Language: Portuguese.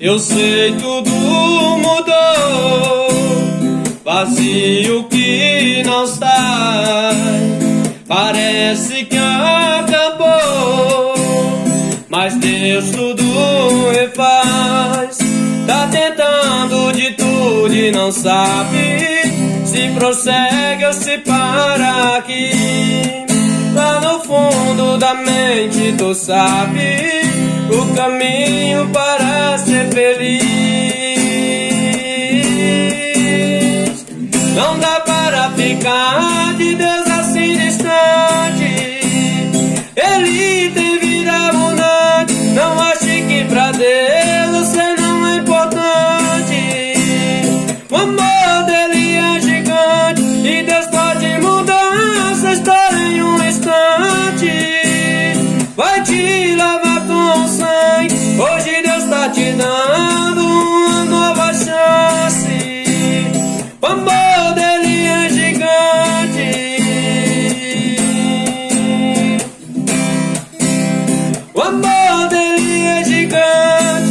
Eu sei tudo mudou, vazio que não sai, parece que acabou, mas Deus tudo refaz. Tá tentando de tudo e não sabe se prossegue ou se para aqui. Lá no fundo da mente tu sabe o caminho para ser feliz. Não dá para ficar de Deus assim distante. Ele tem vida abundante. Não ache que pra Deus você não é importante. O amor dele é gigante e Deus pode mudar essa história em um instante. Vai te lavar com sangue. Hoje Deus tá te dando uma nova chance. O amor dele é gigante. O amor dele é gigante.